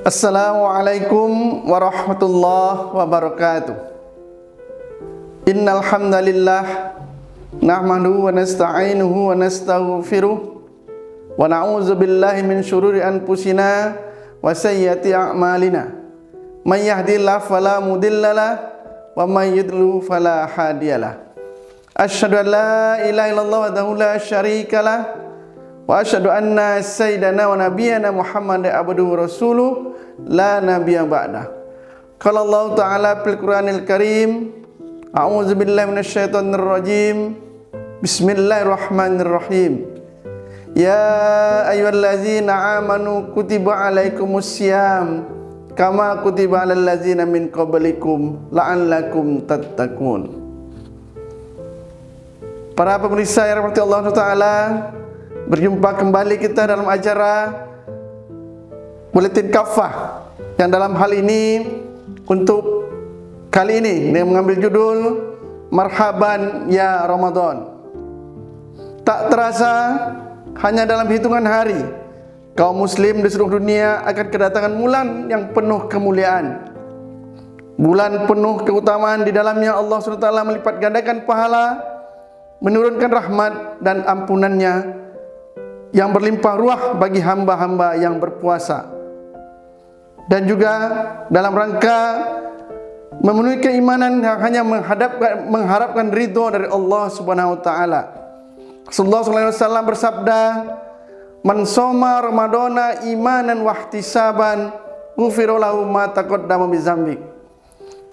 Assalamualaikum warahmatullahi wabarakatuh. Innal hamdalillah nahmaduhu wa nasta'inuhu wa nastaghfiruh wa na'udzu billahi min syururi anfusina wa sayyiati a'malina. May yahdihillahu fala mudhillalah wa may yudlil fala hadiyalah. Asyhadu an la ilaha illallah wahdahu la syarikalah wa asyhadu anna sayyidana wa nabiyyana Muhammadan abduhu wa rasuluh la nabiyya ba'dah. Qala Allah Ta'ala fil Qur'anil Karim, a'udzu billahi minasyaitonir rajim. Bismillahirrahmanirrahim. Ya ayyuhallazina amanu kutiba alaikumusiyam kama kutiba alal ladzina min qablikum la'allakum tattaqun. Para pemirsa yang dirahmati Allah Ta'ala, berjumpa kembali kita dalam acara Buletin Kafah yang dalam hal ini untuk kali ini dengan mengambil judul Marhaban Ya Ramadan. Tak terasa hanya dalam hitungan hari kaum muslim di seluruh dunia akan kedatangan bulan yang penuh kemuliaan, bulan penuh keutamaan. Di dalamnya Allah SWT melipat gandakan pahala, menurunkan rahmat dan ampunannya yang berlimpah ruah bagi hamba-hamba yang berpuasa, dan juga dalam rangka memenuhi keimanan yang hanya mengharapkan ridho dari Allah Subhanahu wa taala. Rasulullah sallallahu alaihi wasallam bersabda, "Man shoma ramadhana imanan wa ihtisaban, ghufira lahu ma taqaddama min dzambi."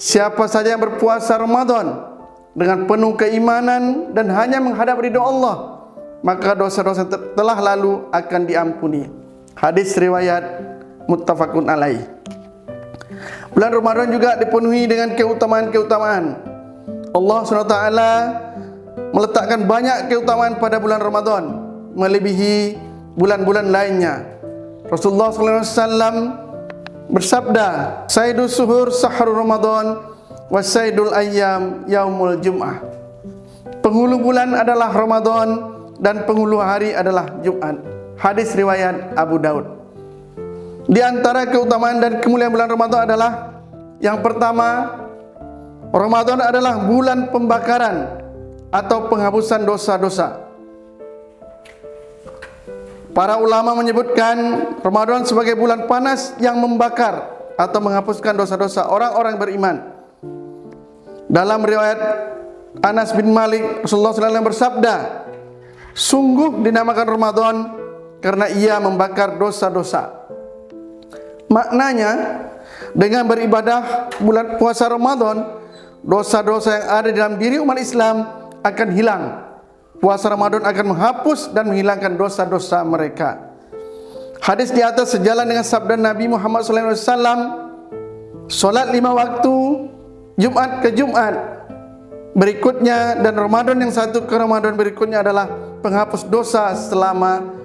Siapa saja yang berpuasa Ramadan dengan penuh keimanan dan hanya menghadap ridho Allah, maka dosa-dosa telah lalu akan diampuni. Hadis riwayat muttafaqun alaih. Bulan Ramadan juga dipenuhi dengan keutamaan-keutamaan. Allah SWT meletakkan banyak keutamaan pada bulan Ramadan, melebihi bulan-bulan lainnya. Rasulullah SAW bersabda, "Sayyidus suhur sahrul Ramadan wa sayyidul ayyam yaumul jum'ah." Penghulu bulan adalah Ramadan dan penghulu hari adalah Jumat. Hadis riwayat Abu Daud. Di antara keutamaan dan kemuliaan bulan Ramadan adalah, yang pertama, Ramadan adalah bulan pembakaran atau penghapusan dosa-dosa. Para ulama menyebutkan Ramadan sebagai bulan panas yang membakar atau menghapuskan dosa-dosa orang-orang beriman. Dalam riwayat Anas bin Malik, Rasulullah SAW bersabda, "Sungguh dinamakan Ramadan karena ia membakar dosa-dosa." Maknanya, dengan beribadah bulan puasa Ramadan, dosa-dosa yang ada dalam diri umat Islam akan hilang. Puasa Ramadan akan menghapus dan menghilangkan dosa-dosa mereka. Hadis di atas sejalan dengan sabda Nabi Muhammad SAW, solat 5 waktu, Jumat ke Jumat berikutnya dan Ramadan yang satu ke Ramadan berikutnya adalah penghapus dosa selama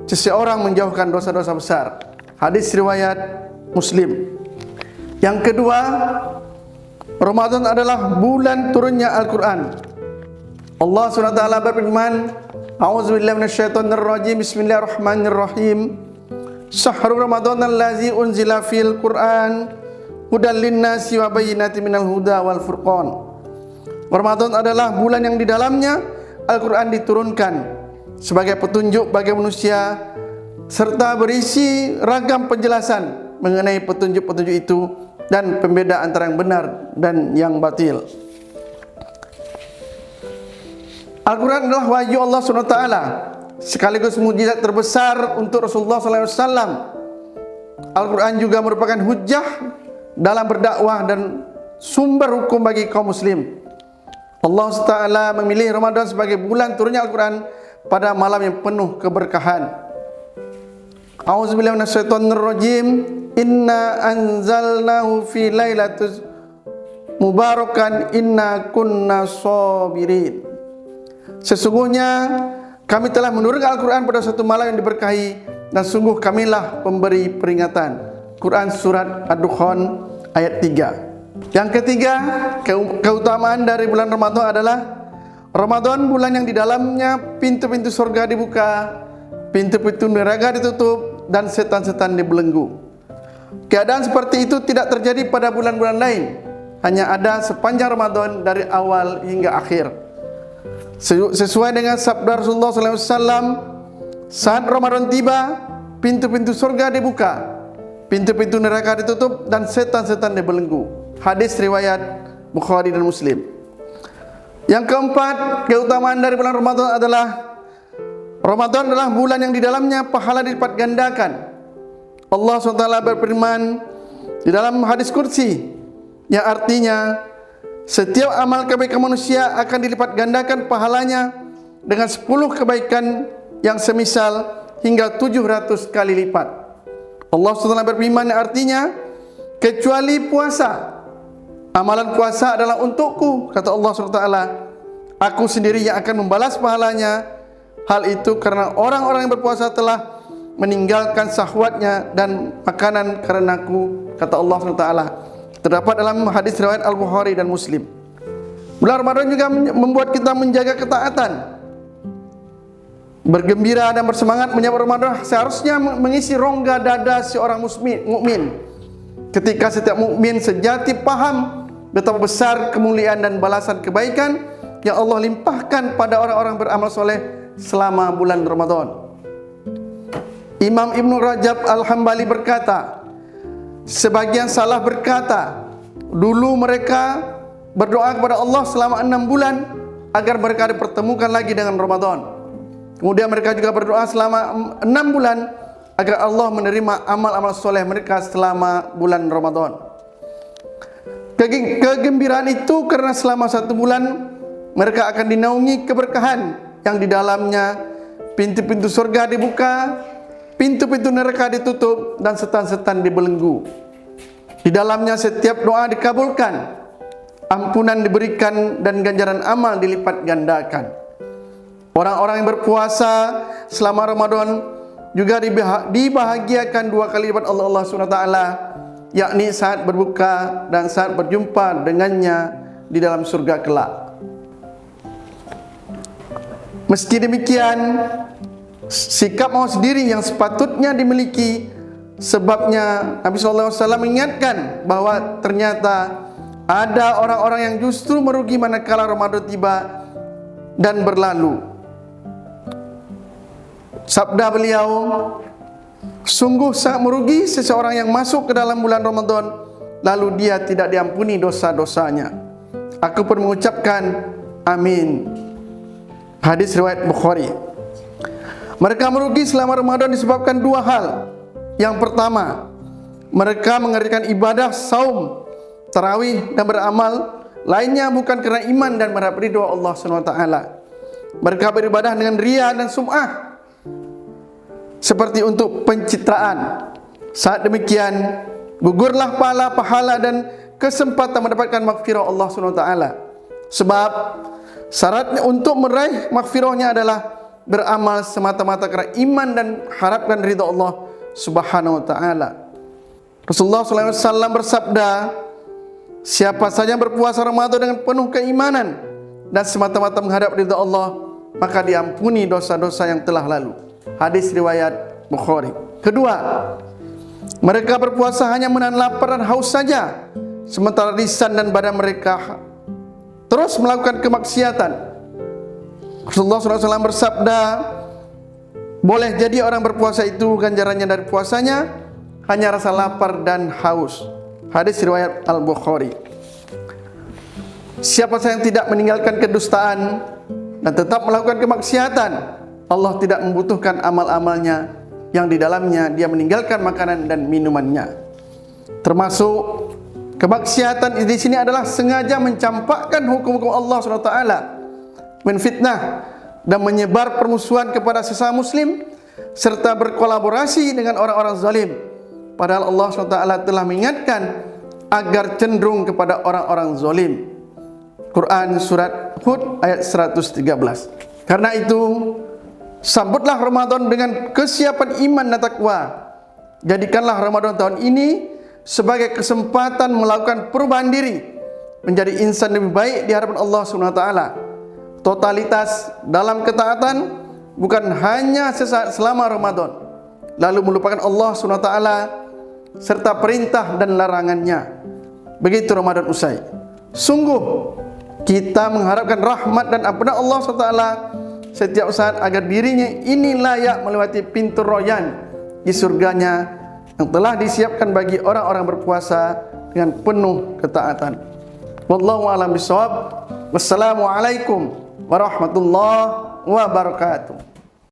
seseorang menjauhkan dosa-dosa besar. Hadis riwayat Muslim. Yang kedua, Ramadan adalah bulan turunnya Al-Quran. Allah SWT berfirman, "A'udzubillahi minasyaitonir rajim. Bismillahirrahmanirrahim. Syahrul Ramadan allazi unzila fil Qur'an hudal linnasi wa bayyinatin minal huda wal furqan." Ramadan adalah bulan yang di dalamnya Al-Quran diturunkan sebagai petunjuk bagi manusia serta berisi ragam penjelasan mengenai petunjuk-petunjuk itu dan pembeda antara yang benar dan yang batil. Al-Quran adalah wahyu Allah SWT, sekaligus mukjizat terbesar untuk Rasulullah SAW. Al-Quran juga merupakan hujjah dalam berdakwah dan sumber hukum bagi kaum muslim. Allah SWT memilih Ramadan sebagai bulan turunnya Al-Quran pada malam yang penuh keberkahan. A'udzubillahi minasyaitonir rajim. Inna anzalnahu fi lailatul mubarakan inna kunna sabirin. Sesungguhnya kami telah menurunkan Al-Quran pada suatu malam yang diberkahi, dan sungguh kamilah pemberi peringatan. Quran surat Ad-Dukhan ayat 3. Yang ketiga, keutamaan dari bulan Ramadan adalah Ramadan bulan yang di dalamnya pintu-pintu surga dibuka, pintu-pintu neraka ditutup, dan setan-setan dibelenggu. Keadaan seperti itu tidak terjadi pada bulan-bulan lain, hanya ada sepanjang Ramadan dari awal hingga akhir. Sesuai dengan sabda Rasulullah SAW, saat Ramadan tiba, pintu-pintu surga dibuka, pintu-pintu neraka ditutup, dan setan-setan dibelenggu. Hadis riwayat Bukhari dan Muslim. Yang keempat, keutamaan dari bulan Ramadan adalah bulan yang di dalamnya pahala dilipat gandakan. Allah SWT berfirman di dalam hadis kursi, yang artinya setiap amal kebaikan manusia akan dilipat gandakan pahalanya dengan 10 kebaikan yang semisal hingga 700 kali lipat. Allah SWT berfirman yang artinya, kecuali puasa, amalan puasa adalah untukku, kata Allah SWT, aku sendiri yang akan membalas pahalanya. Hal itu karena orang-orang yang berpuasa telah meninggalkan syahwatnya dan makanan karenaku, kata Allah SWT. Terdapat dalam hadis riwayat Al-Bukhari dan Muslim. Bulan Ramadan juga membuat kita menjaga ketaatan, bergembira dan bersemangat menyambut Ramadan seharusnya mengisi rongga dada seorang mukmin. Ketika setiap mukmin sejati paham betapa besar kemuliaan dan balasan kebaikan yang Allah limpahkan pada orang-orang beramal soleh selama bulan Ramadan. Imam Ibn Rajab Al-Hambali berkata, sebagian salaf berkata, dulu mereka berdoa kepada Allah selama 6 bulan agar mereka dipertemukan lagi dengan Ramadan. Kemudian mereka juga berdoa selama 6 bulan agar Allah menerima amal-amal soleh mereka selama bulan Ramadan. Kegembiraan itu karena selama 1 bulan mereka akan dinaungi keberkahan yang di dalamnya pintu-pintu surga dibuka, pintu-pintu neraka ditutup, dan setan-setan dibelenggu. Di dalamnya setiap doa dikabulkan, ampunan diberikan, dan ganjaran amal dilipat gandakan. Orang-orang yang berpuasa selama Ramadan juga dibahagiakan 2 kali lipat Allah SWT, yakni saat berbuka dan saat berjumpa dengannya di dalam surga kelak. Meski demikian, sikap mawas diri yang sepatutnya dimiliki, sebabnya Nabi SAW mengingatkan bahwa ternyata ada orang-orang yang justru merugi manakala Ramadan tiba dan berlalu. Sabda beliau, sungguh sangat merugi seseorang yang masuk ke dalam bulan Ramadan lalu dia tidak diampuni dosa-dosanya. Aku pun mengucapkan amin. Hadis riwayat Bukhari. Mereka merugi selama Ramadan disebabkan 2 hal. Yang pertama, mereka mengerjakan ibadah saum, tarawih, dan beramal lainnya bukan karena iman dan berharap ridha Allah SWT. Mereka beribadah dengan riya dan sum'ah, seperti untuk pencitraan. Saat demikian, gugurlah pahala dan kesempatan mendapatkan maghfirah Allah SWT. Sebab syaratnya untuk meraih maghfirahnya adalah beramal semata-mata karena iman dan harapkan ridha Allah Subhanahu wa taala. Rasulullah SAW bersabda, siapa saja yang berpuasa Ramadan dengan penuh keimanan dan semata-mata menghadap ridha Allah, maka diampuni dosa-dosa yang telah lalu. Hadis riwayat Bukhari. Kedua, mereka berpuasa hanya menahan lapar dan haus saja, sementara lisan dan badan mereka terus melakukan kemaksiatan. Rasulullah SAW bersabda, boleh jadi orang berpuasa itu ganjarannya dari puasanya hanya rasa lapar dan haus. Hadis riwayat Al-Bukhari. Siapa saja yang tidak meninggalkan kedustaan dan tetap melakukan kemaksiatan, Allah tidak membutuhkan amal-amalnya yang di dalamnya dia meninggalkan makanan dan minumannya. Termasuk kemaksiatan di sini adalah sengaja mencampakkan hukum-hukum Allah SWT, menfitnah dan menyebar permusuhan kepada sesama muslim, serta berkolaborasi dengan orang-orang zalim. Padahal Allah SWT telah mengingatkan agar cenderung kepada orang-orang zalim. Quran surat Hud ayat 113. Karena itu, sambutlah Ramadan dengan kesiapan iman dan takwa. Jadikanlah Ramadan tahun ini sebagai kesempatan melakukan perubahan diri, menjadi insan lebih baik di hadapan Allah SWT. Totalitas dalam ketaatan bukan hanya sesaat selama Ramadan lalu melupakan Allah SWT, serta perintah dan larangannya. Begitu Ramadan usai. Sungguh kita mengharapkan rahmat dan ampunan Allah SWT setiap saat agar dirinya ini layak melewati pintu royan di surganya yang telah disiapkan bagi orang-orang berpuasa dengan penuh ketaatan. Wallahu a'lam bishawab. Wassalamualaikum warahmatullahi wabarakatuh.